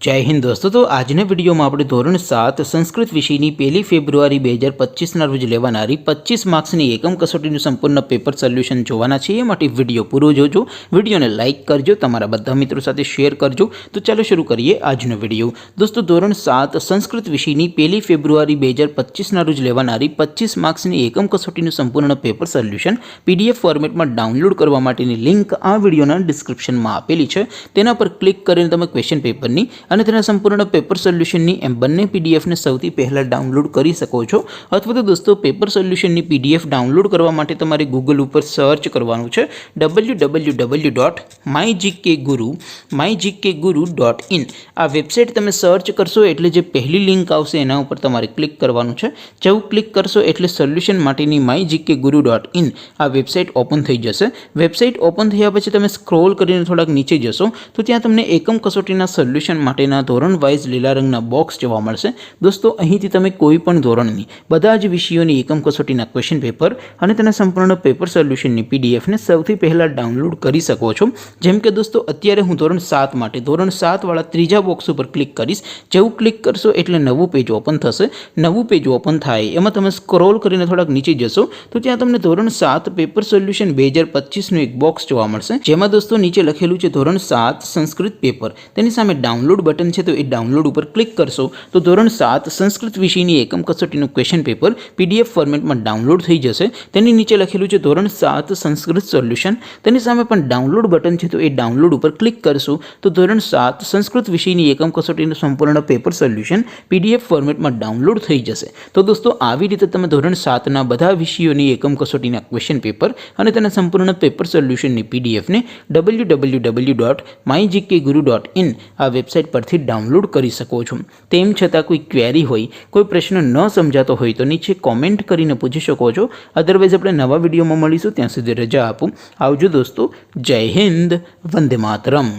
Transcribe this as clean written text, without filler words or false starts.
जय हिंद दोस्तों। तो આજના વિડીયોમાં આપણે ધોરણ 7 સંસ્કૃત વિષયની 1 ફેબ્રુઆરી 2025ના રોજ લેવાનારી 25 માર્ક્સની એકમ કસોટીનું સંપૂર્ણ પેપર સોલ્યુશન જોવાના છે। એ માટે વિડીયો પૂરો જોજો, વિડીયોને લાઇક કરજો, તમારા બધા મિત્રો સાથે શેર કરજો। તો ચાલો શરૂ કરીએ આજનો વિડીયો। દોસ્તો ધોરણ 7 સંસ્કૃત વિષયની 1 ફેબ્રુઆરી 2025ના રોજ લેવાનારી 25 માર્ક્સની એકમ કસોટીનું સંપૂર્ણ પેપર સોલ્યુશન પીડીએફ ફોર્મેટમાં ડાઉનલોડ કરવા માટેની લિંક આ વિડીયોના ડિસ્ક્રિપ્શનમાં આપેલી છે। તેના પર ક્લિક કરીને તમે ક્વેશ્ચન પેપરની અને તેના સંપૂર્ણ પેપર સોલ્યુશનની એમ બંને પીડીએફને સૌથી પહેલાં ડાઉનલોડ કરી શકો છો। અથવા તો દોસ્તો પેપર સોલ્યુશનની પીડીએફ ડાઉનલોડ કરવા માટે તમારે ગૂગલ ઉપર સર્ચ કરવાનું છે www.mygkguru.in। આ વેબસાઇટ તમે સર્ચ કરશો એટલે જે પહેલી લિંક આવશે એના ઉપર તમારે ક્લિક કરવાનું છે। જેવું ક્લિક કરશો એટલે સોલ્યુશન માટેની mygkguru.in આ વેબસાઇટ ઓપન થઈ જશે। વેબસાઇટ ઓપન થયા પછી તમે સ્ક્રોલ કરીને થોડાક નીચે જશો તો ત્યાં તમને એકમ કસોટીના સોલ્યુશન માટેના ધોરણ વાઇઝ લીલા રંગના બોક્સ જોવા મળશે। દોસ્તો અહીંથી તમે કોઈ પણ ધોરણની બધા જ વિષયોની એકમ કસોટીના ક્વેશ્ચન પેપર અને તેના સંપૂર્ણ પેપર સોલ્યુશનની પીડીએફને સૌથી પહેલાં ડાઉનલોડ કરી શકો છો। જેમ કે દોસ્તો અત્યારે હું ધોરણ 7 માટે ધોરણ 7 વાળા ત્રીજા બોક્સ ઉપર ક્લિક કરીશ। જેવું ક્લિક કરશો એટલે નવું પેજ ઓપન થશે। નવું પેજ ઓપન થાય એમાં તમે સ્ક્રોલ કરીને થોડાક નીચે જશો તો ત્યાં તમને ધોરણ 7 પેપર સોલ્યુશન 2025નું એક બોક્સ જોવા મળશે। જેમાં દોસ્તો નીચે લખેલું છે ધોરણ 7 સંસ્કૃત પેપર, તેની સામે ડાઉનલોડ બટન છે તો એ ડાઉનલોડ ઉપર ક્લિક કરશો તો ધોરણ 7 સંસ્કૃત વિષયની એકમ કસોટીનું ક્વેશ્ચન પેપર પીડીએફ ફોર્મેટમાં ડાઉનલોડ થઈ જશે। તેની નીચે લખેલું છે ધોરણ 7 સંસ્કૃત સોલ્યુશન, તેની સામે પણ ડાઉનલોડ બટન છે તો એ ડાઉનલોડ ઉપર ક્લિક કરશો તો ધોરણ 7 સંસ્કૃત વિષયની એકમ કસોટીનું સંપૂર્ણ પેપર સોલ્યુશન પીડીએફ ફોર્મેટમાં ડાઉનલોડ થઈ જશે। તો દોસ્તો આવી રીતે તમે ધોરણ 7ના બધા વિષયોની એકમ કસોટીના ક્વેશ્ચન પેપર અને તેના સંપૂર્ણ પેપર સોલ્યુશનની પીડીએફને www.mygkguru.in આ વેબસાઇટ પરથી ડાઉનલોડ કરી શકો છો। તેમ છતાં કોઈ ક્વેરી હોય, કોઈ પ્રશ્ન ન સમજાતો હોય તો નીચે કોમેન્ટ કરીને પૂછી શકો છો। અદરવાઇઝ આપણે નવા વિડીયોમાં મળીશું, ત્યાં સુધી રજા આપો। આવજો દોસ્તો, જય હિન્દ, વંદે માતરમ।